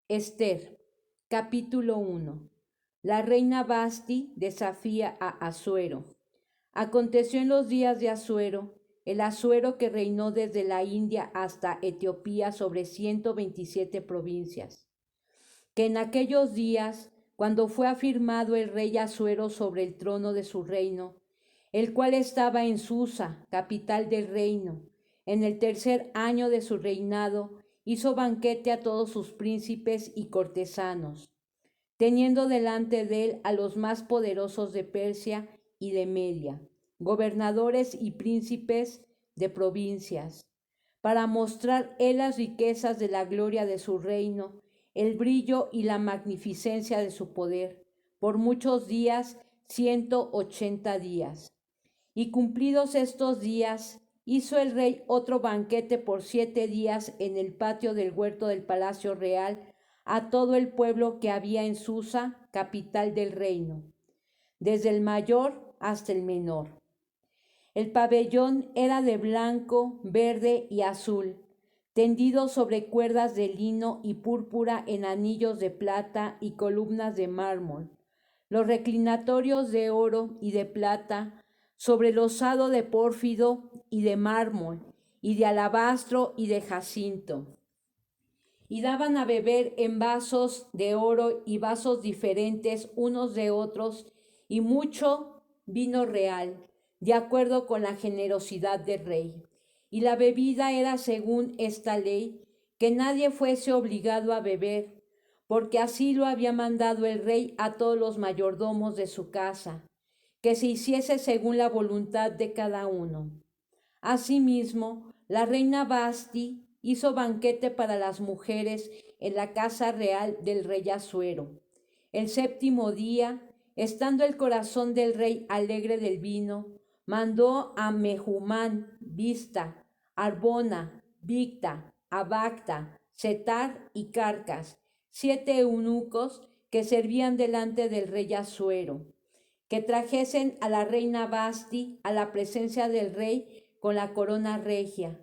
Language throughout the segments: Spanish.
Esther, capítulo 1. La reina Vasti desafía a Asuero. Aconteció en los días de Asuero, el Asuero que reinó desde la India hasta Etiopía sobre 127 provincias, que en aquellos días, cuando fue afirmado el rey Asuero sobre el trono de su reino, el cual estaba en Susa, capital del reino, en el tercer año de su reinado, hizo banquete a todos sus príncipes y cortesanos, teniendo delante de él a los más poderosos de Persia y de Media, gobernadores y príncipes de provincias, para mostrar él las riquezas de la gloria de su reino, el brillo y la magnificencia de su poder, por muchos días, 180 días. Y cumplidos estos días, hizo el rey otro banquete por 7 días en el patio del huerto del palacio real a todo el pueblo que había en Susa, capital del reino, desde el mayor hasta el menor. El pabellón era de blanco, verde y azul, tendido sobre cuerdas de lino y púrpura en anillos de plata y columnas de mármol. Los reclinatorios de oro y de plata, sobre losado de pórfido y de mármol, y de alabastro y de jacinto. Y daban a beber en vasos de oro y vasos diferentes unos de otros, y mucho vino real, de acuerdo con la generosidad del rey. Y la bebida era según esta ley, que nadie fuese obligado a beber, porque así lo había mandado el rey a todos los mayordomos de su casa, que se hiciese según la voluntad de cada uno. Asimismo, la reina Vasti hizo banquete para las mujeres en la casa real del rey Asuero. El séptimo día, estando el corazón del rey alegre del vino, mandó a Mehumán, Vista, Arbona, Victa, Abacta, Setar y Carcas, 7 eunucos que servían delante del rey Asuero, que trajesen a la reina Vasti a la presencia del rey con la corona regia,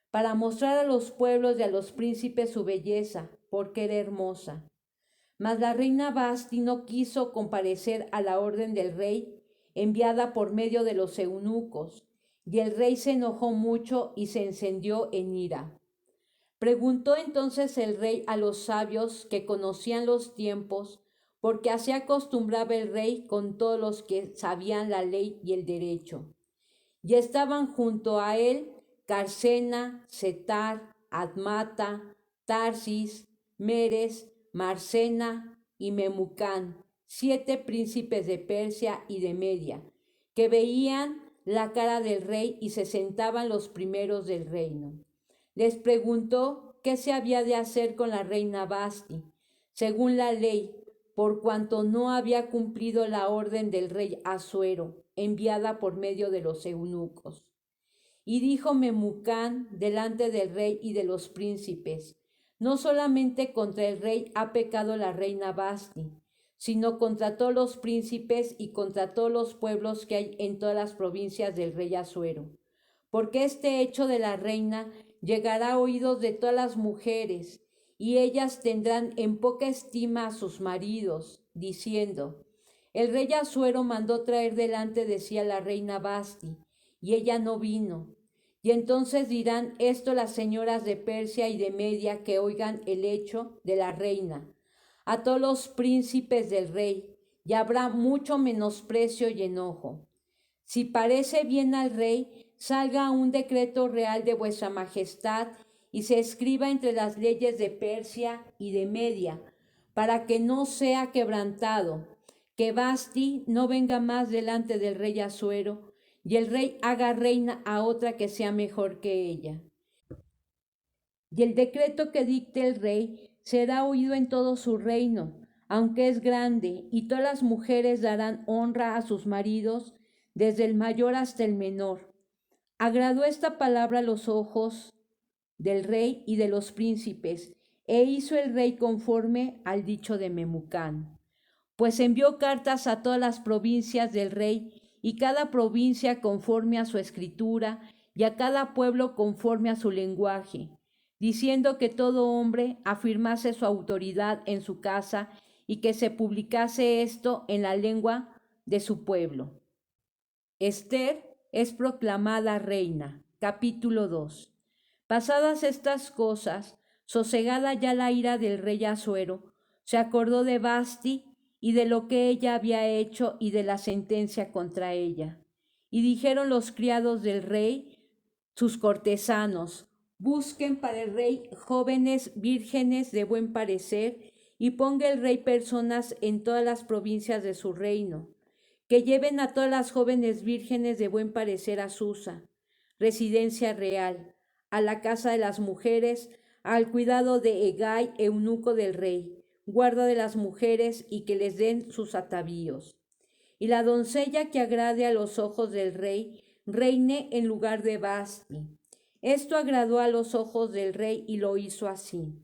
para mostrar a los pueblos y a los príncipes su belleza, porque era hermosa. Mas la reina Vasti no quiso comparecer a la orden del rey, enviada por medio de los eunucos, y el rey se enojó mucho y se encendió en ira. Preguntó entonces el rey a los sabios que conocían los tiempos, porque así acostumbraba el rey con todos los que sabían la ley y el derecho. Y estaban junto a él Carcena, Setar, Admata, Tarsis, Meres, Marcena y Memucán, 7 príncipes de Persia y de Media, que veían la cara del rey y se sentaban los primeros del reino. Les preguntó qué se había de hacer con la reina Vasti, según la ley, por cuanto no había cumplido la orden del rey Asuero, enviada por medio de los eunucos. Y dijo Memucán delante del rey y de los príncipes: no solamente contra el rey ha pecado la reina Vasti, sino contra todos los príncipes y contra todos los pueblos que hay en todas las provincias del rey Asuero. Porque este hecho de la reina llegará a oídos de todas las mujeres, y ellas tendrán en poca estima a sus maridos, diciendo: el rey Asuero mandó traer delante de sí a la reina Vasti, y ella no vino. Y entonces dirán esto las señoras de Persia y de Media que oigan el hecho de la reina, a todos los príncipes del rey, y habrá mucho menosprecio y enojo. Si parece bien al rey, salga un decreto real de vuestra majestad y se escriba entre las leyes de Persia y de Media, para que no sea quebrantado, que Vasti no venga más delante del rey Asuero, y el rey haga reina a otra que sea mejor que ella. Y el decreto que dicte el rey será oído en todo su reino, aunque es grande, y todas las mujeres darán honra a sus maridos, desde el mayor hasta el menor. Agradó esta palabra a los ojos del rey y de los príncipes, e hizo el rey conforme al dicho de Memucán. Pues envió cartas a todas las provincias del rey, y cada provincia conforme a su escritura, y a cada pueblo conforme a su lenguaje. diciendo que todo hombre afirmase su autoridad en su casa y que se publicase esto en la lengua de su pueblo. Ester es proclamada reina. Capítulo 2. Pasadas estas cosas, sosegada ya la ira del rey Asuero, se acordó de Vasti y de lo que ella había hecho y de la sentencia contra ella. Y dijeron los criados del rey, sus cortesanos: busquen para el rey jóvenes vírgenes de buen parecer, y ponga el rey personas en todas las provincias de su reino, que lleven a todas las jóvenes vírgenes de buen parecer a Susa, residencia real, a la casa de las mujeres, al cuidado de Hegai, eunuco del rey, guarda de las mujeres, y que les den sus atavíos. Y la doncella que agrade a los ojos del rey, reine en lugar de Vasti. Esto agradó a los ojos del rey y lo hizo así.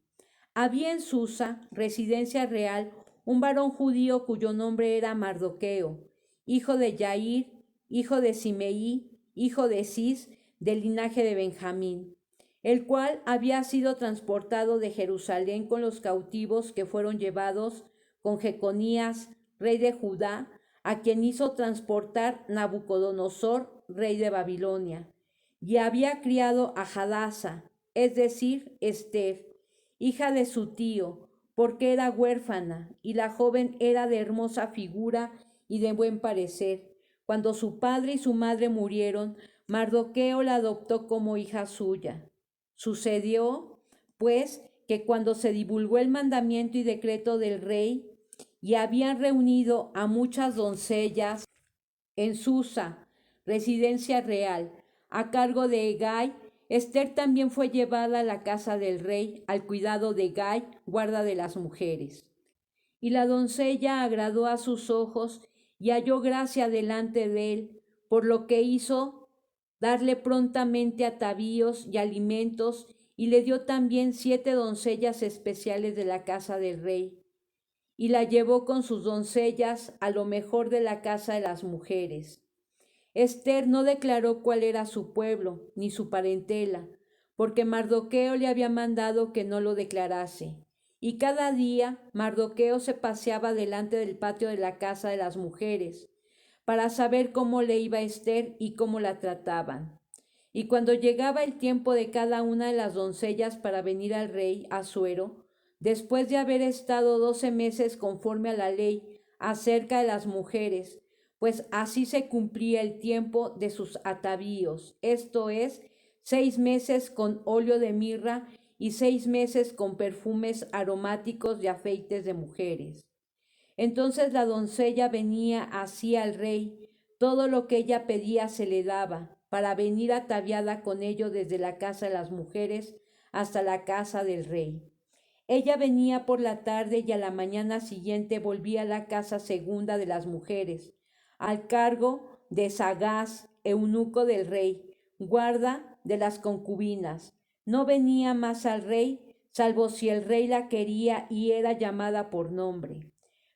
Había en Susa, residencia real, un varón judío cuyo nombre era Mardoqueo, hijo de Yair, hijo de Simeí, hijo de Cis, del linaje de Benjamín, el cual había sido transportado de Jerusalén con los cautivos que fueron llevados con Jeconías, rey de Judá, a quien hizo transportar Nabucodonosor, rey de Babilonia, y había criado a Hadasa, es decir, Ester, hija de su tío, porque era huérfana, y la joven era de hermosa figura y de buen parecer. Cuando su padre y su madre murieron, Mardoqueo la adoptó como hija suya. Sucedió, pues, que cuando se divulgó el mandamiento y decreto del rey, y habían reunido a muchas doncellas en Susa, residencia real, a cargo de Hegai, Ester también fue llevada a la casa del rey, al cuidado de Hegai, guarda de las mujeres. Y la doncella agradó a sus ojos y halló gracia delante de él, por lo que hizo darle prontamente atavíos y alimentos, y le dio también 7 doncellas especiales de la casa del rey, y la llevó con sus doncellas a lo mejor de la casa de las mujeres. Ester no declaró cuál era su pueblo, ni su parentela, porque Mardoqueo le había mandado que no lo declarase. Y cada día Mardoqueo se paseaba delante del patio de la casa de las mujeres, para saber cómo le iba a Ester y cómo la trataban. Y cuando llegaba el tiempo de cada una de las doncellas para venir al rey Asuero, después de haber estado 12 meses conforme a la ley acerca de las mujeres, pues así se cumplía el tiempo de sus atavíos, esto es, 6 meses con óleo de mirra y 6 meses con perfumes aromáticos y afeites de mujeres. Entonces la doncella venía así al rey, todo lo que ella pedía se le daba, para venir ataviada con ello desde la casa de las mujeres hasta la casa del rey. Ella venía por la tarde y a la mañana siguiente volvía a la casa segunda de las mujeres, al cargo de Sagaz, eunuco del rey, guarda de las concubinas. No venía más al rey, salvo si el rey la quería y era llamada por nombre.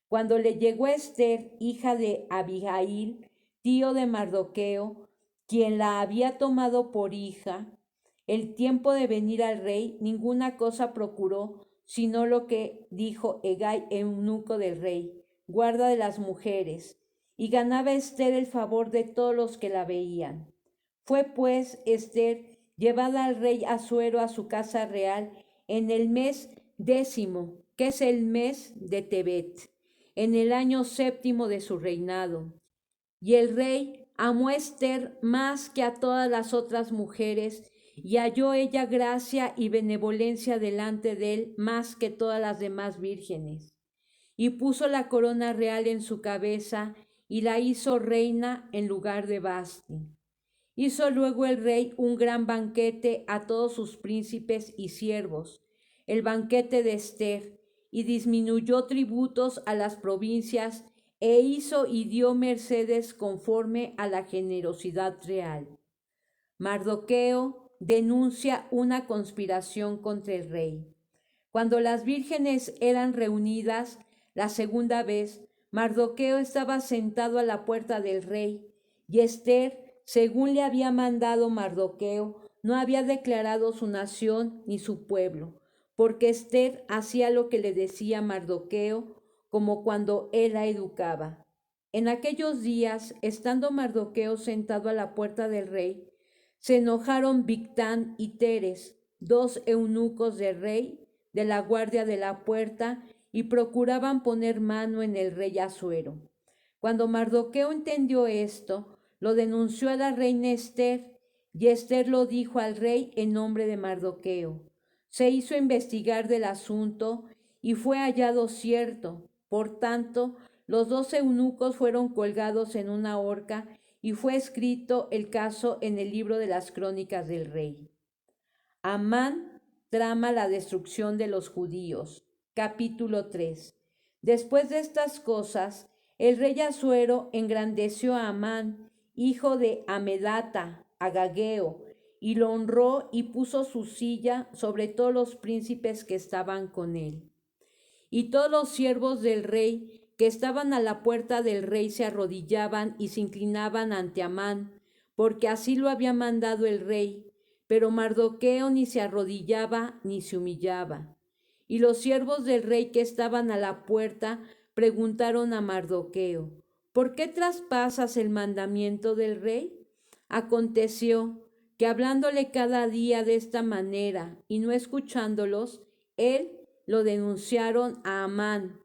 Cuando le llegó Ester, hija de Abihail, tío de Mardoqueo, quien la había tomado por hija, el tiempo de venir al rey, ninguna cosa procuró, sino lo que dijo Hegai, eunuco del rey, guarda de las mujeres, y ganaba Ester el favor de todos los que la veían. Fue pues Ester llevada al rey Asuero a su casa real en el mes 10, que es el mes de Tebet, en el año 7 de su reinado. Y el rey amó a Ester más que a todas las otras mujeres, y halló ella gracia y benevolencia delante de él más que todas las demás vírgenes. Y puso la corona real en su cabeza, y la hizo reina en lugar de Vasti. Hizo luego el rey un gran banquete a todos sus príncipes y siervos, el banquete de Ester, y disminuyó tributos a las provincias, e hizo y dio mercedes conforme a la generosidad real. Mardoqueo denuncia una conspiración contra el rey. Cuando las vírgenes eran reunidas la segunda vez, Mardoqueo estaba sentado a la puerta del rey, y Ester, según le había mandado Mardoqueo, no había declarado su nación ni su pueblo, porque Esther hacía lo que le decía Mardoqueo, como cuando él la educaba. En aquellos días, estando Mardoqueo sentado a la puerta del rey, se enojaron Bigtán y Teres, dos eunucos del rey, de la guardia de la puerta, y procuraban poner mano en el rey Asuero. Cuando Mardoqueo entendió esto, lo denunció a la reina Esther, y Esther lo dijo al rey en nombre de Mardoqueo. Se hizo investigar del asunto y fue hallado cierto. Por tanto, los dos eunucos fueron colgados en una horca y fue escrito el caso en el libro de las crónicas del rey. Amán trama la destrucción de los judíos. Capítulo 3. Después de estas cosas, el rey Asuero engrandeció a Amán, hijo de Amedata, Agageo, y lo honró y puso su silla sobre todos los príncipes que estaban con él. Y todos los siervos del rey que estaban a la puerta del rey se arrodillaban y se inclinaban ante Amán, porque así lo había mandado el rey. Pero Mardoqueo ni se arrodillaba ni se humillaba. Y los siervos del rey que estaban a la puerta preguntaron a Mardoqueo: ¿por qué traspasas el mandamiento del rey? Aconteció que hablándole cada día de esta manera y no escuchándolos, él lo denunciaron a Amán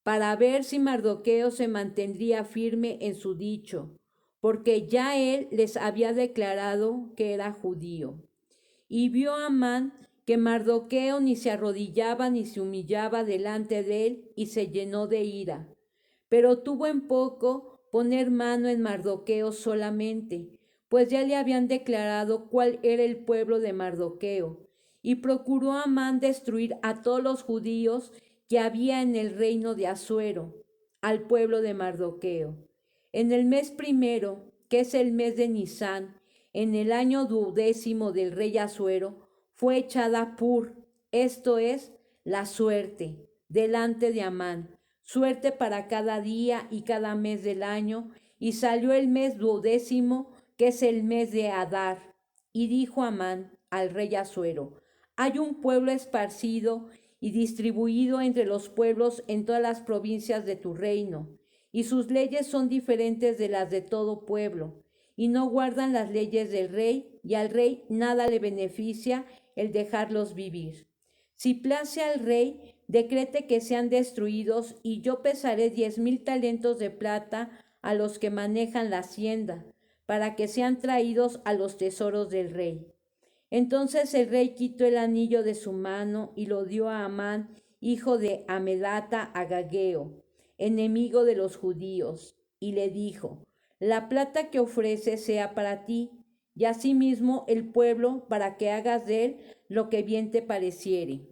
para ver si Mardoqueo se mantendría firme en su dicho, porque ya él les había declarado que era judío. Y vio Amán que Mardoqueo ni se arrodillaba ni se humillaba delante de él, y se llenó de ira. Pero tuvo en poco poner mano en Mardoqueo solamente, pues ya le habían declarado cuál era el pueblo de Mardoqueo, y procuró Amán destruir a todos los judíos que había en el reino de Asuero, al pueblo de Mardoqueo. En el mes primero, que es el mes de Nisán, en el año 12º del rey Asuero, fue echada Pur, esto es, la suerte, delante de Amán, suerte para cada día y cada mes del año, y salió el mes 12º, que es el mes de Adar. Y dijo Amán al rey Asuero: hay un pueblo esparcido y distribuido entre los pueblos en todas las provincias de tu reino, y sus leyes son diferentes de las de todo pueblo, y no guardan las leyes del rey, y al rey nada le beneficia el dejarlos vivir. Si place al rey, decrete que sean destruidos, y yo pesaré 10,000 talentos de plata a los que manejan la hacienda, para que sean traídos a los tesoros del rey. Entonces el rey quitó el anillo de su mano y lo dio a Amán, hijo de Amedata Agageo, enemigo de los judíos, y le dijo: la plata que ofreces sea para ti, y asimismo el pueblo, para que hagas de él lo que bien te pareciere.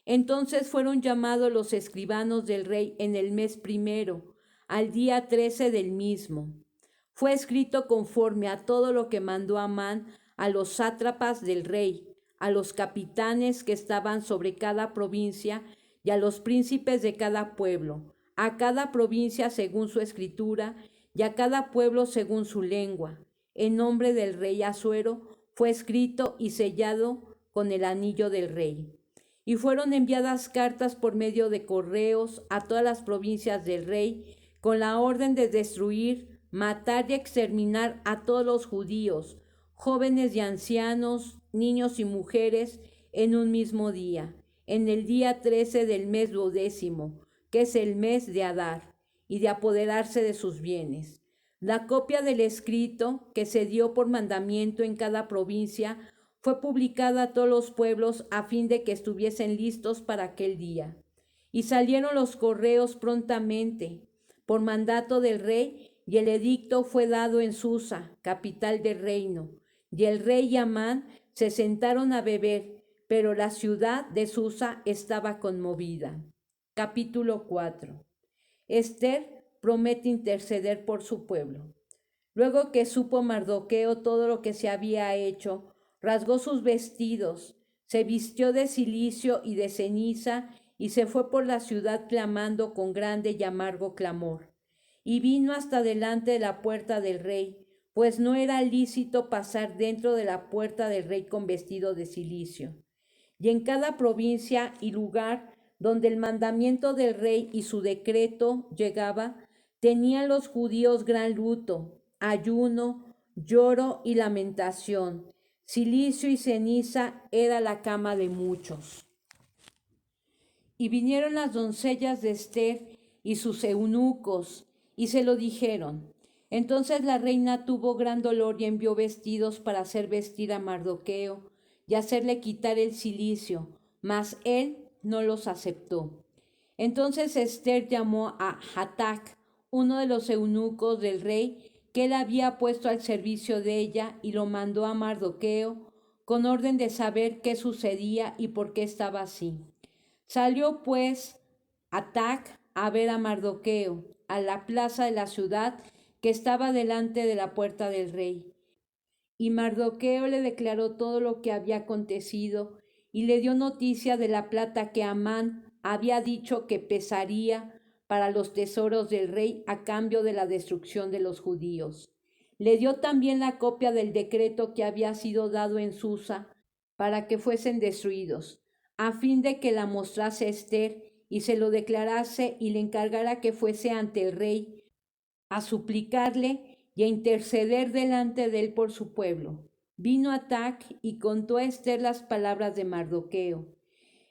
Entonces fueron llamados los escribanos del rey en el mes primero, al día 13 del mismo. Fue escrito conforme a todo lo que mandó Amán a los sátrapas del rey, a los capitanes que estaban sobre cada provincia y a los príncipes de cada pueblo, a cada provincia según su escritura y a cada pueblo según su lengua. En nombre del rey Asuero fue escrito y sellado con el anillo del rey. Y fueron enviadas cartas por medio de correos a todas las provincias del rey, con la orden de destruir, matar y exterminar a todos los judíos, jóvenes y ancianos, niños y mujeres, en un mismo día, en el día 13 del mes 12º, que es el mes de Adar, y de apoderarse de sus bienes. La copia del escrito, que se dio por mandamiento en cada provincia, fue publicada a todos los pueblos a fin de que estuviesen listos para aquel día. Y salieron los correos prontamente, por mandato del rey, y el edicto fue dado en Susa, capital del reino. Y el rey y Amán se sentaron a beber, pero la ciudad de Susa estaba conmovida. Capítulo 4. Esther promete interceder por su pueblo. Luego que supo Mardoqueo todo lo que se había hecho, rasgó sus vestidos, se vistió de cilicio y de ceniza, y se fue por la ciudad clamando con grande y amargo clamor. Y vino hasta delante de la puerta del rey, pues no era lícito pasar dentro de la puerta del rey con vestido de cilicio. Y en cada provincia y lugar donde el mandamiento del rey y su decreto llegaba, tenían los judíos gran luto, ayuno, lloro y lamentación. Cilicio y ceniza era la cama de muchos. Y vinieron las doncellas de Ester y sus eunucos, y se lo dijeron. Entonces la reina tuvo gran dolor y envió vestidos para hacer vestir a Mardoqueo y hacerle quitar el cilicio, mas él no los aceptó. Entonces Ester llamó a Hatac, uno de los eunucos del rey, que él había puesto al servicio de ella, y lo mandó a Mardoqueo con orden de saber qué sucedía y por qué estaba así. Salió pues Hatac a ver a Mardoqueo a la plaza de la ciudad que estaba delante de la puerta del rey. Y Mardoqueo le declaró todo lo que había acontecido y le dio noticia de la plata que Amán había dicho que pesaría para los tesoros del rey a cambio de la destrucción de los judíos. Le dio también la copia del decreto que había sido dado en Susa para que fuesen destruidos, a fin de que la mostrase Ester y se lo declarase y le encargara que fuese ante el rey a suplicarle y a interceder delante de él por su pueblo. Vino Hatac y contó a Ester las palabras de Mardoqueo.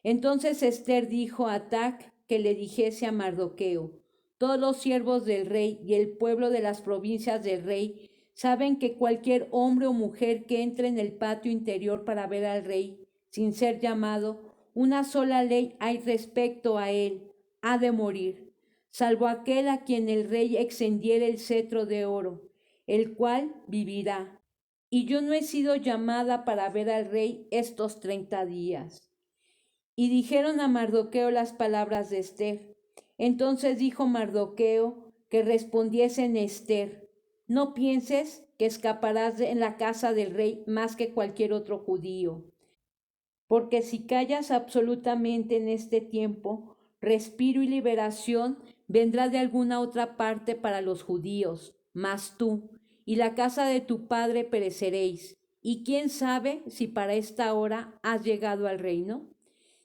Entonces Ester dijo a Hatac que le dijese a Mardoqueo: todos los siervos del rey y el pueblo de las provincias del rey saben que cualquier hombre o mujer que entre en el patio interior para ver al rey, sin ser llamado, una sola ley hay respecto a él: ha de morir, salvo aquel a quien el rey extendiere el cetro de oro, el cual vivirá. Y yo no he sido llamada para ver al rey estos 30 días. Y dijeron a Mardoqueo las palabras de Ester. Entonces dijo Mardoqueo que respondiesen Ester: no pienses que escaparás en la casa del rey más que cualquier otro judío, porque si callas absolutamente en este tiempo, respiro y liberación vendrá de alguna otra parte para los judíos, mas tú y la casa de tu padre pereceréis. Y quién sabe si para esta hora has llegado al reino.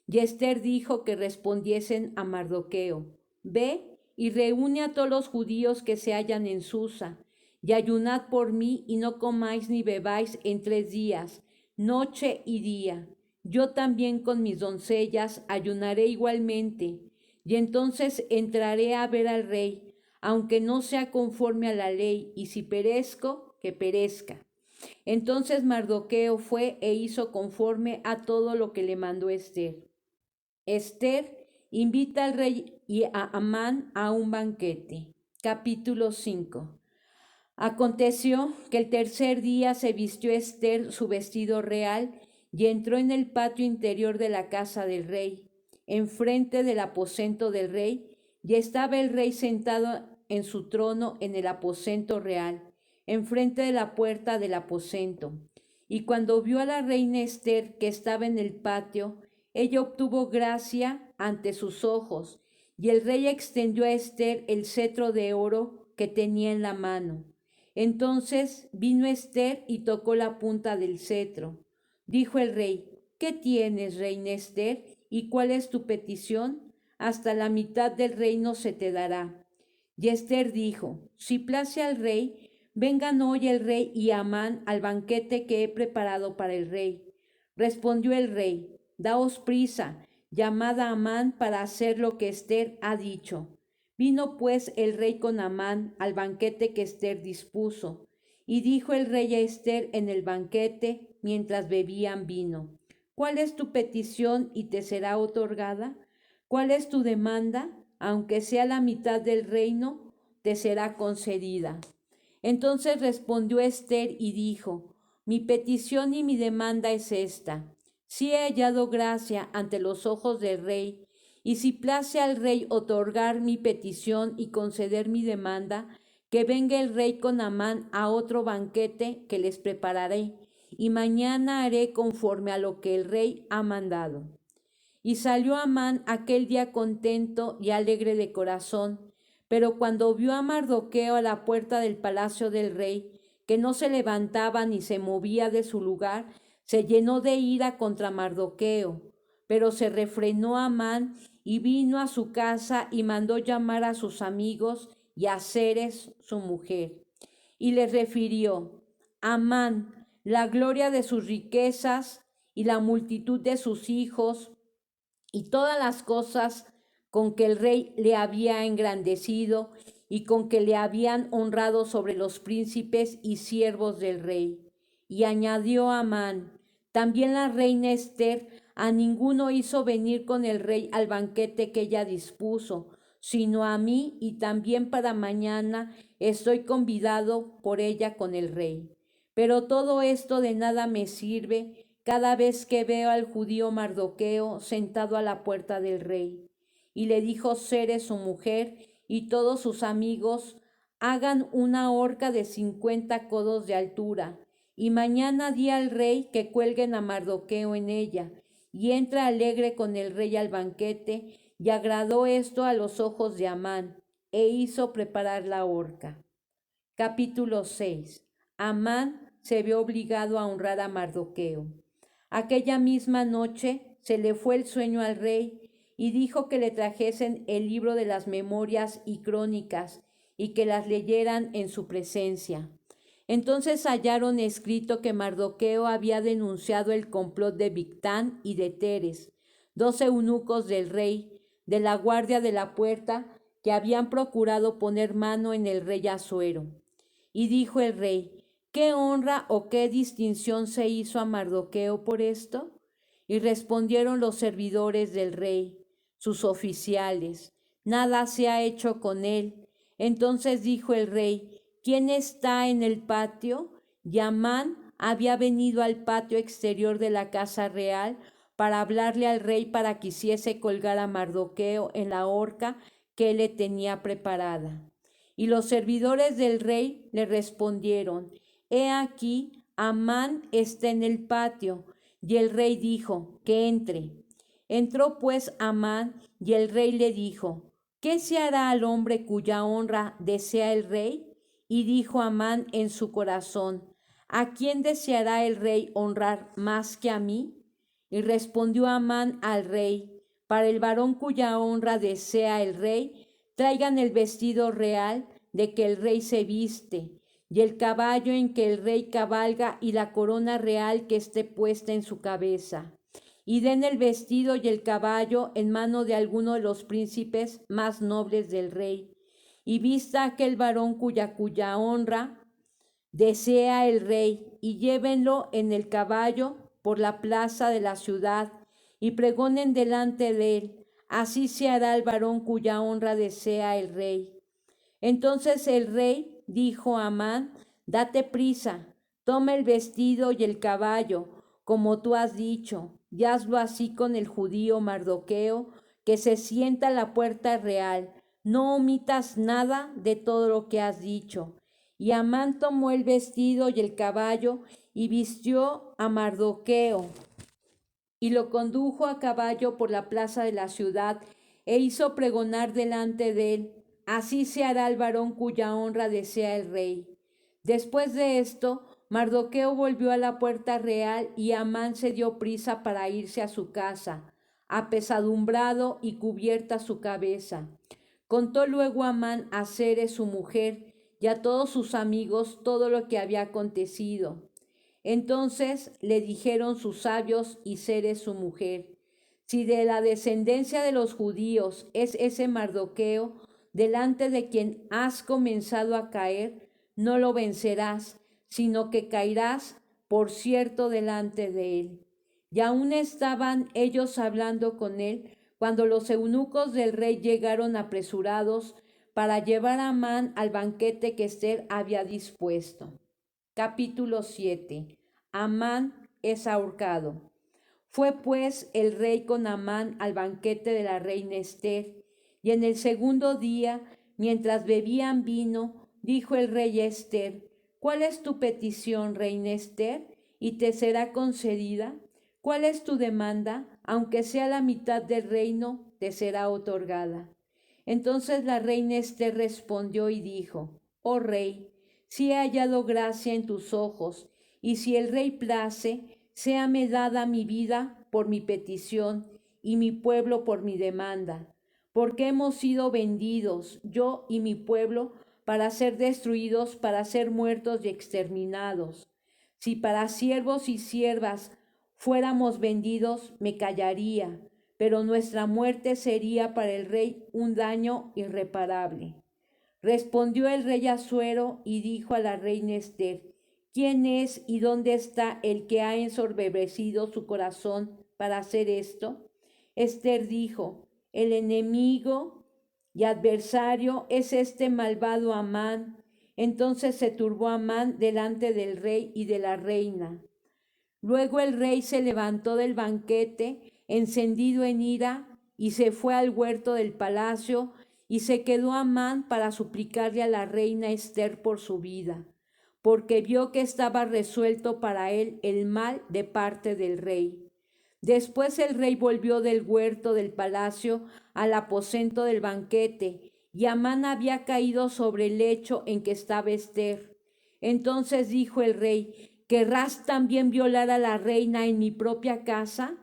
Y Ester dijo que respondiesen a Mardoqueo: ve y reúne a todos los judíos que se hallan en Susa, y ayunad por mí, y no comáis ni bebáis en 3 días, noche y día. Yo también con mis doncellas ayunaré igualmente, y entonces entraré a ver al rey, aunque no sea conforme a la ley, y si perezco, que perezca. Entonces Mardoqueo fue e hizo conforme a todo lo que le mandó Ester. Ester invita al rey y a Amán a un banquete. Capítulo 5. Aconteció que el tercer día se vistió Ester su vestido real y entró en el patio interior de la casa del rey, enfrente del aposento del rey, y estaba el rey sentado en su trono en el aposento real, enfrente de la puerta del aposento. Y cuando vio a la reina Ester que estaba en el patio, ella obtuvo gracia ante sus ojos, y el rey extendió a Ester el cetro de oro que tenía en la mano. Entonces vino Ester y tocó la punta del cetro. Dijo el rey: ¿qué tienes, reina Ester? ¿Y cuál es tu petición? Hasta la mitad del reino se te dará. Y Ester dijo: si place al rey, vengan hoy el rey y Amán al banquete que he preparado para el rey. Respondió el rey: daos prisa, llamad a Amán para hacer lo que Ester ha dicho. Vino pues el rey con Amán al banquete que Ester dispuso. Y dijo el rey a Ester en el banquete, mientras bebían vino: ¿cuál es tu petición y te será otorgada? ¿Cuál es tu demanda? Aunque sea la mitad del reino, te será concedida. Entonces respondió Ester y dijo: mi petición y mi demanda es esta: si he hallado gracia ante los ojos del rey, y si place al rey otorgar mi petición y conceder mi demanda, que venga el rey con Amán a otro banquete que les prepararé, y mañana haré conforme a lo que el rey ha mandado. Y salió Amán aquel día contento y alegre de corazón, pero cuando vio a Mardoqueo a la puerta del palacio del rey, que no se levantaba ni se movía de su lugar, se llenó de ira contra Mardoqueo, pero se refrenó Amán y vino a su casa y mandó llamar a sus amigos y a Zeres, su mujer. Y les refirió: Amán, la gloria de sus riquezas y la multitud de sus hijos y todas las cosas con que el rey le había engrandecido y con que le habían honrado sobre los príncipes y siervos del rey. Y añadió Amán: también la reina Ester a ninguno hizo venir con el rey al banquete que ella dispuso, sino a mí, y también para mañana estoy convidado por ella con el rey. Pero todo esto de nada me sirve cada vez que veo al judío Mardoqueo sentado a la puerta del rey. Y le dijo Zeres, su mujer, y todos sus amigos: hagan una horca de 50 codos de altura, y mañana di al rey que cuelguen a Mardoqueo en ella, y entra alegre con el rey al banquete. Y agradó esto a los ojos de Amán, e hizo preparar la horca. Capítulo 6. Amán se vio obligado a honrar a Mardoqueo. Aquella misma noche se le fue el sueño al rey y dijo que le trajesen el libro de las memorias y crónicas y que las leyeran en su presencia. Entonces hallaron escrito que Mardoqueo había denunciado el complot de Bigtán y de Teres, 2 eunucos del rey, de la guardia de la puerta, que habían procurado poner mano en el rey Asuero. Y dijo el rey: ¿qué honra o qué distinción se hizo a Mardoqueo por esto? Y respondieron los servidores del rey, sus oficiales: nada se ha hecho con él. Entonces dijo el rey: ¿quién está en el patio? Y Amán había venido al patio exterior de la casa real para hablarle al rey para que hiciese colgar a Mardoqueo en la horca que él le tenía preparada. Y los servidores del rey le respondieron: he aquí, Amán está en el patio. Y el rey dijo: que entre. Entró pues Amán, y el rey le dijo: ¿qué se hará al hombre cuya honra desea el rey? Y dijo Amán en su corazón: ¿a quién deseará el rey honrar más que a mí? Y respondió Amán al rey: para el varón cuya honra desea el rey, traigan el vestido real de que el rey se viste, y el caballo en que el rey cabalga, y la corona real que esté puesta en su cabeza. Y den el vestido y el caballo en mano de alguno de los príncipes más nobles del rey. Y vista aquel varón cuya honra desea el rey, y llévenlo en el caballo por la plaza de la ciudad, y pregonen delante de él: así se hará al varón cuya honra desea el rey. Entonces el rey dijo a Amán: date prisa, toma el vestido y el caballo, como tú has dicho, y hazlo así con el judío Mardoqueo, que se sienta a la puerta real. No omitas nada de todo lo que has dicho. Y Amán tomó el vestido y el caballo y vistió a Mardoqueo y lo condujo a caballo por la plaza de la ciudad e hizo pregonar delante de él: así se hará al varón cuya honra desea el rey. Después de esto, Mardoqueo volvió a la puerta real y Amán se dio prisa para irse a su casa, apesadumbrado y cubierta su cabeza. Contó luego Amán a Zeres, su mujer, y a todos sus amigos todo lo que había acontecido. Entonces le dijeron sus sabios y Zeres, su mujer: si de la descendencia de los judíos es ese Mardoqueo, delante de quien has comenzado a caer, no lo vencerás, sino que caerás por cierto delante de él. Y aún estaban ellos hablando con él, cuando los eunucos del rey llegaron apresurados para llevar a Amán al banquete que Ester había dispuesto. Capítulo 7. Amán es ahorcado. Fue pues el rey con Amán al banquete de la reina Ester, y en el segundo día, mientras bebían vino, dijo el rey a Ester: ¿cuál es tu petición, reina Ester? ¿Y te será concedida? ¿Cuál es tu demanda? Aunque sea la mitad del reino, te será otorgada. Entonces la reina Ester respondió y dijo: oh rey, si he hallado gracia en tus ojos, y si el rey place, séame dada mi vida por mi petición, y mi pueblo por mi demanda, porque hemos sido vendidos, yo y mi pueblo, para ser destruidos, para ser muertos y exterminados. Si para siervos y siervas fuéramos vendidos, me callaría, pero nuestra muerte sería para el rey un daño irreparable. Respondió el rey Assuero y dijo a la reina Ester: ¿Quién es y dónde está el que ha ensoberbecido su corazón para hacer esto? Ester dijo: El enemigo y adversario es este malvado Amán. Entonces se turbó Amán delante del rey y de la reina. Luego el rey se levantó del banquete, encendido en ira, y se fue al huerto del palacio, y se quedó Amán para suplicarle a la reina Ester por su vida, porque vio que estaba resuelto para él el mal de parte del rey. Después el rey volvió del huerto del palacio al aposento del banquete, y Amán había caído sobre el lecho en que estaba Ester. Entonces dijo el rey: ¿Querrás también violar a la reina en mi propia casa?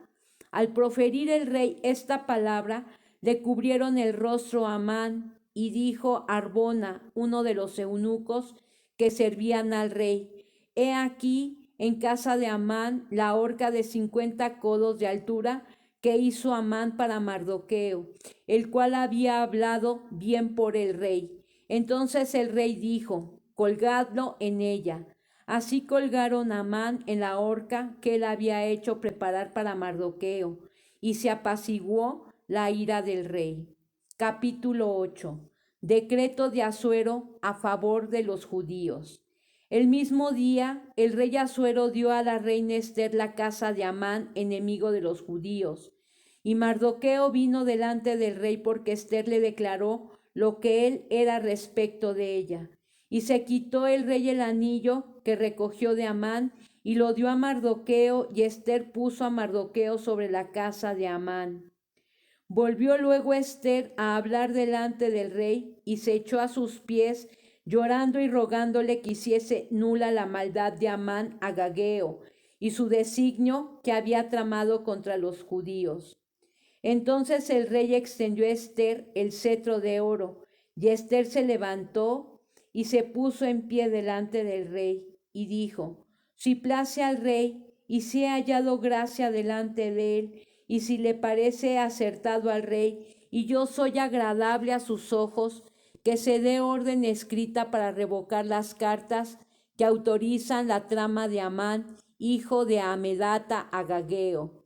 Al proferir el rey esta palabra, le cubrieron el rostro a Amán, y dijo Arbona, uno de los eunucos que servían al rey: He aquí en casa de Amán la horca de 50 codos de altura que hizo Amán para Mardoqueo, el cual había hablado bien por el rey. Entonces el rey dijo: colgadlo en ella. Así colgaron a Amán en la horca que él había hecho preparar para Mardoqueo, y se apaciguó la ira del rey. Capítulo 8. Decreto de Assuero a favor de los judíos. El mismo día, el rey Assuero dio a la reina Ester la casa de Amán, enemigo de los judíos. Y Mardoqueo vino delante del rey porque Ester le declaró lo que él era respecto de ella. Y se quitó el rey el anillo que recogió de Amán y lo dio a Mardoqueo, y Ester puso a Mardoqueo sobre la casa de Amán. Volvió luego Ester a hablar delante del rey y se echó a sus pies, llorando y rogándole que hiciese nula la maldad de Amán agageo y su designio que había tramado contra los judíos. Entonces el rey extendió a Ester el cetro de oro, y Ester se levantó y se puso en pie delante del rey, y dijo: si place al rey, y si he hallado gracia delante de él, y si le parece acertado al rey, y yo soy agradable a sus ojos, que se dé orden escrita para revocar las cartas que autorizan la trama de Amán, hijo de Amedata Agageo,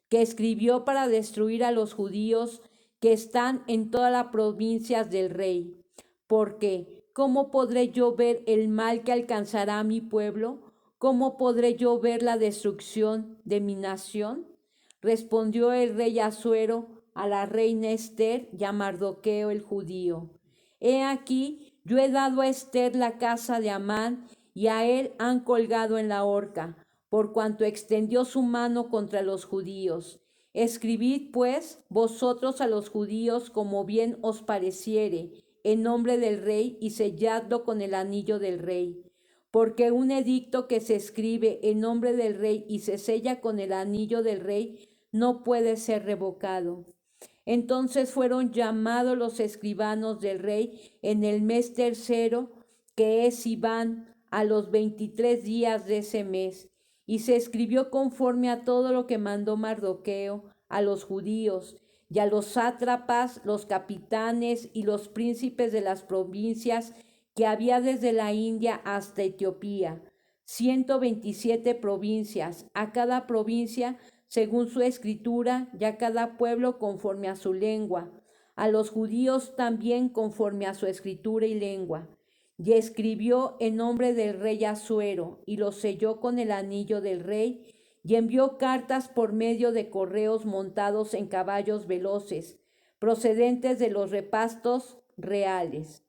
que escribió para destruir a los judíos que están en todas las provincias del rey. Porque, ¿cómo podré yo ver el mal que alcanzará a mi pueblo? ¿Cómo podré yo ver la destrucción de mi nación? Respondió el rey Assuero a la reina Ester y a Mardoqueo el judío: He aquí, yo he dado a Ester la casa de Amán, y a él han colgado en la horca, por cuanto extendió su mano contra los judíos. Escribid, pues, vosotros a los judíos como bien os pareciere, en nombre del rey, y selladlo con el anillo del rey. Porque un edicto que se escribe en nombre del rey y se sella con el anillo del rey no puede ser revocado. Entonces fueron llamados los escribanos del rey en el mes tercero, que es Sivan, a los 23 días de ese mes, y se escribió conforme a todo lo que mandó Mardoqueo a los judíos, y a los sátrapas, los capitanes y los príncipes de las provincias que había desde la India hasta Etiopía, 127 provincias, a cada provincia según su escritura, y a cada pueblo conforme a su lengua, a los judíos también conforme a su escritura y lengua. Y escribió en nombre del rey Assuero, y lo selló con el anillo del rey, y envió cartas por medio de correos montados en caballos veloces, procedentes de los repastos reales,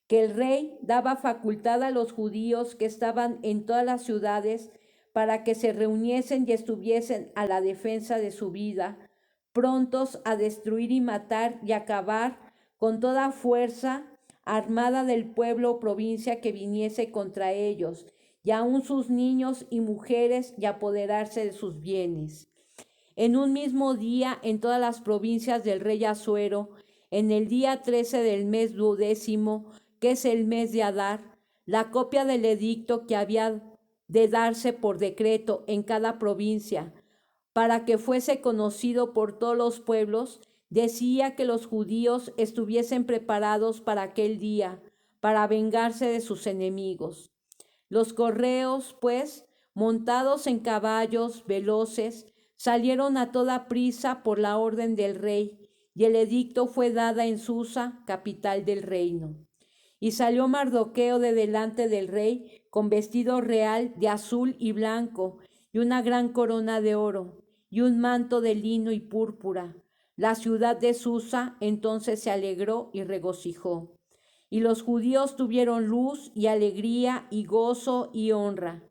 que el rey daba facultad a los judíos que estaban en todas las ciudades para que se reuniesen y estuviesen a la defensa de su vida, prontos a destruir y matar y acabar con toda fuerza armada del pueblo o provincia que viniese contra ellos, y aun sus niños y mujeres, y apoderarse de sus bienes. En un mismo día, en todas las provincias del rey Asuero, en el día 13 del mes 12, que es el mes de Adar, la copia del edicto que había de darse por decreto en cada provincia, para que fuese conocido por todos los pueblos, decía que los judíos estuviesen preparados para aquel día, para vengarse de sus enemigos. Los correos, pues, montados en caballos veloces, salieron a toda prisa por la orden del rey, y el edicto fue dada en Susa, capital del reino. Y salió Mardoqueo de delante del rey con vestido real de azul y blanco, y una gran corona de oro, y un manto de lino y púrpura. La ciudad de Susa entonces se alegró y regocijó. Y los judíos tuvieron luz y alegría y gozo y honra.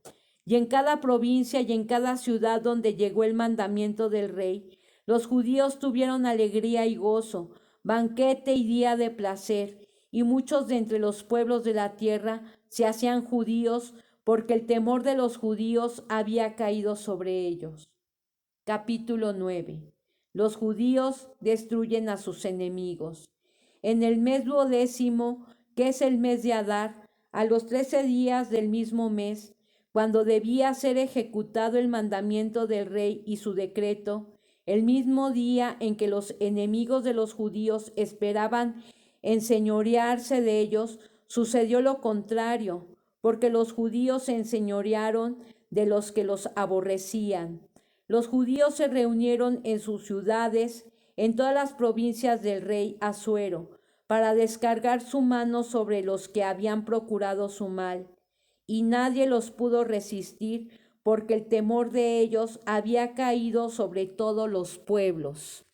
Y en cada provincia y en cada ciudad donde llegó el mandamiento del rey, los judíos tuvieron alegría y gozo, banquete y día de placer, y muchos de entre los pueblos de la tierra se hacían judíos, porque el temor de los judíos había caído sobre ellos. Capítulo 9. Los judíos destruyen a sus enemigos. En el mes 12, que es el mes de Adar, a los 13 días del mismo mes, cuando debía ser ejecutado el mandamiento del rey y su decreto, el mismo día en que los enemigos de los judíos esperaban enseñorearse de ellos, sucedió lo contrario, porque los judíos se enseñorearon de los que los aborrecían. Los judíos se reunieron en sus ciudades, en todas las provincias del rey Asuero, para descargar su mano sobre los que habían procurado su mal. Y nadie los pudo resistir, porque el temor de ellos había caído sobre todos los pueblos.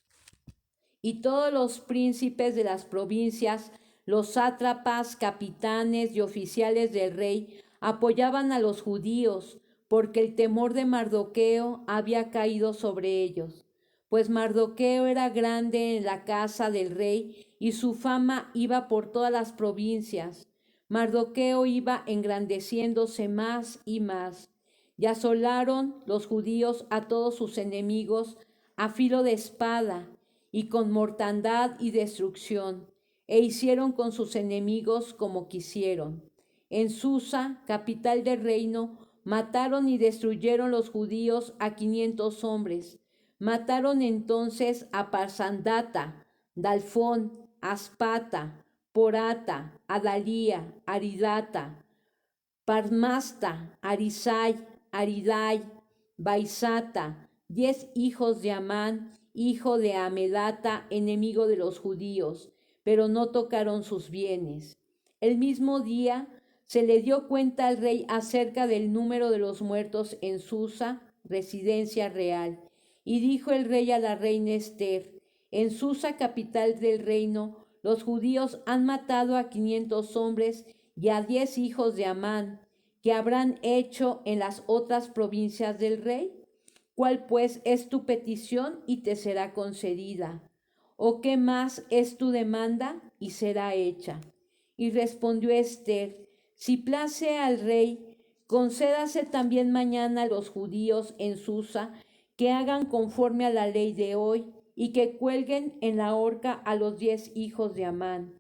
Y todos los príncipes de las provincias, los sátrapas, capitanes y oficiales del rey, apoyaban a los judíos, porque el temor de Mardoqueo había caído sobre ellos. Pues Mardoqueo era grande en la casa del rey, y su fama iba por todas las provincias. Mardoqueo iba engrandeciéndose más y más. Y asolaron los judíos a todos sus enemigos a filo de espada, y con mortandad y destrucción, e hicieron con sus enemigos como quisieron. En Susa, capital del reino, mataron y destruyeron los judíos a 500 hombres. Mataron entonces a Parsandata, Dalfón, Aspata, Porata, Adalía, Aridata, Parmasta, Arisai, Aridai, Baisata, 10 hijos de Amán, hijo de Amedata, enemigo de los judíos, pero no tocaron sus bienes. El mismo día se le dio cuenta al rey acerca del número de los muertos en Susa, residencia real. Y dijo el rey a la reina Ester: en Susa, capital del reino, los judíos han matado a 500 hombres y a 10 hijos de Amán, que habrán hecho en las otras provincias del rey. ¿Cuál pues es tu petición y te será concedida? ¿O qué más es tu demanda y será hecha? Y respondió Ester: si place al rey, concédase también mañana a los judíos en Susa que hagan conforme a la ley de hoy y que cuelguen en la horca a los 10 hijos de Amán.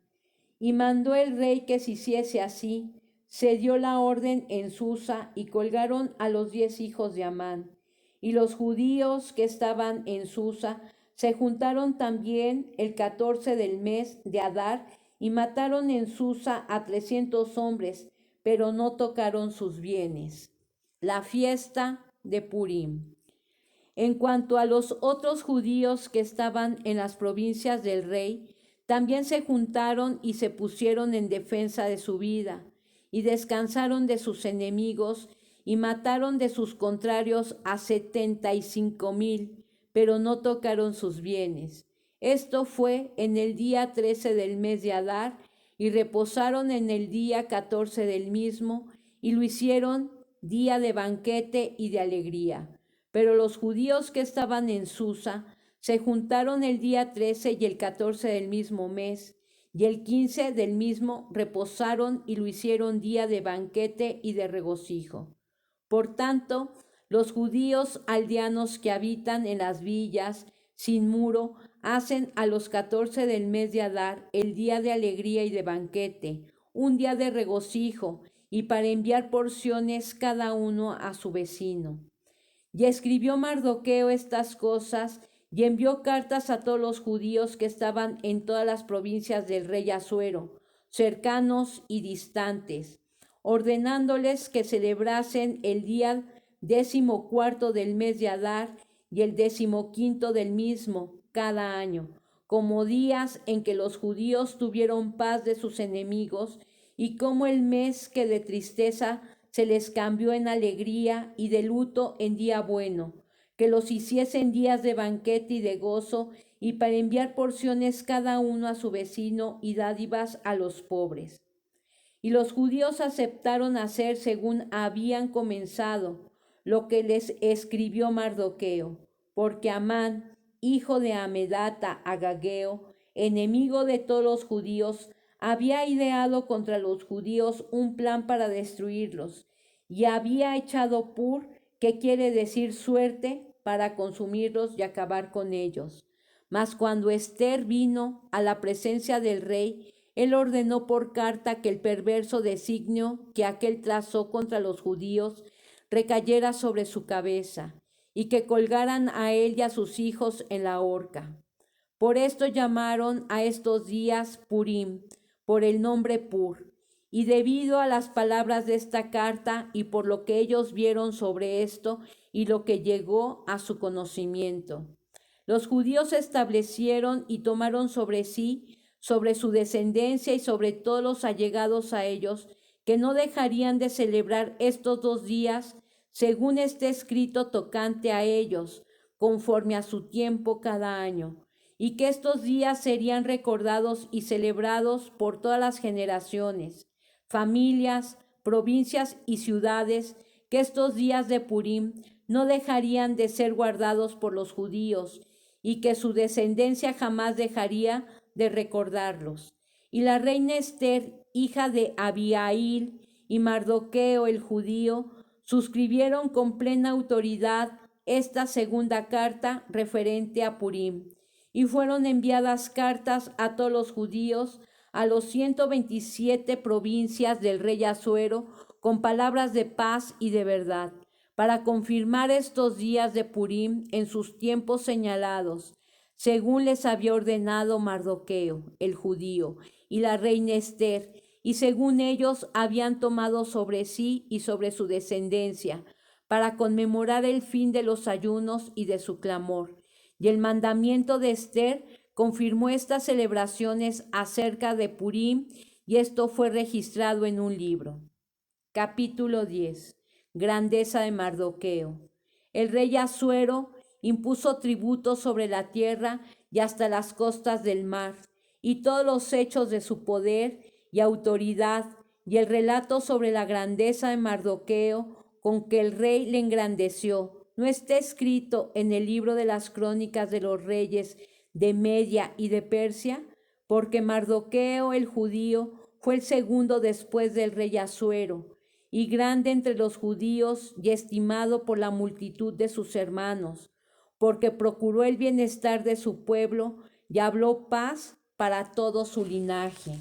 Y mandó el rey que se hiciese así. Se dio la orden en Susa y colgaron a los 10 hijos de Amán. Y los judíos que estaban en Susa se juntaron también el 14 del mes de Adar y mataron en Susa a 300 hombres, pero no tocaron sus bienes. La fiesta de Purim. En cuanto a los otros judíos que estaban en las provincias del rey, también se juntaron y se pusieron en defensa de su vida, y descansaron de sus enemigos, y mataron de sus contrarios a 75,000, pero no tocaron sus bienes. Esto fue en el día 13 del mes de Adar, y reposaron en el día 14 del mismo, y lo hicieron día de banquete y de alegría. Pero los judíos que estaban en Susa se juntaron el día 13 y el 14 del mismo mes, y el 15 del mismo reposaron y lo hicieron día de banquete y de regocijo. Por tanto, los judíos aldeanos que habitan en las villas sin muro hacen a los 14 del mes de Adar el día de alegría y de banquete, un día de regocijo, y para enviar porciones cada uno a su vecino. Y escribió Mardoqueo estas cosas, y envió cartas a todos los judíos que estaban en todas las provincias del rey Asuero, cercanos y distantes, ordenándoles que celebrasen el día 14 del mes de Adar y el 15 del mismo cada año, como días en que los judíos tuvieron paz de sus enemigos, y como el mes que de tristeza se les cambió en alegría y de luto en día bueno, que los hiciesen días de banquete y de gozo, y para enviar porciones cada uno a su vecino y dádivas a los pobres. Y los judíos aceptaron hacer según habían comenzado lo que les escribió Mardoqueo, porque Amán, hijo de Amedata Agageo, enemigo de todos los judíos, había ideado contra los judíos un plan para destruirlos, y había echado pur, que quiere decir suerte, para consumirlos y acabar con ellos. Mas cuando Ester vino a la presencia del rey, él ordenó por carta que el perverso designio que aquél trazó contra los judíos recayera sobre su cabeza, y que colgaran a él y a sus hijos en la horca. Por esto llamaron a estos días Purim, por el nombre Pur, y debido a las palabras de esta carta y por lo que ellos vieron sobre esto y lo que llegó a su conocimiento, los judíos establecieron y tomaron sobre sí, sobre su descendencia y sobre todos los allegados a ellos, que no dejarían de celebrar estos 2 días, según esté escrito tocante a ellos, conforme a su tiempo cada año, y que estos días serían recordados y celebrados por todas las generaciones, familias, provincias y ciudades, que estos días de Purim no dejarían de ser guardados por los judíos, y que su descendencia jamás dejaría de recordarlos. Y la reina Ester, hija de Abihail, y Mardoqueo el judío, suscribieron con plena autoridad esta segunda carta referente a Purim, y fueron enviadas cartas a todos los judíos, a los 127 provincias del rey Asuero, con palabras de paz y de verdad, para confirmar estos días de Purim en sus tiempos señalados, según les había ordenado Mardoqueo, el judío, y la reina Ester, y según ellos habían tomado sobre sí y sobre su descendencia, para conmemorar el fin de los ayunos y de su clamor. Y el mandamiento de Ester confirmó estas celebraciones acerca de Purim, y esto fue registrado en un libro. Capítulo 10. Grandeza de Mardoqueo. El rey Asuero impuso tributos sobre la tierra y hasta las costas del mar, y todos los hechos de su poder y autoridad, y el relato sobre la grandeza de Mardoqueo con que el rey le engrandeció, no está escrito en el libro de las crónicas de los reyes de Media y de Persia, porque Mardoqueo el judío fue el segundo después del rey Asuero, y grande entre los judíos y estimado por la multitud de sus hermanos, porque procuró el bienestar de su pueblo y habló paz para todo su linaje.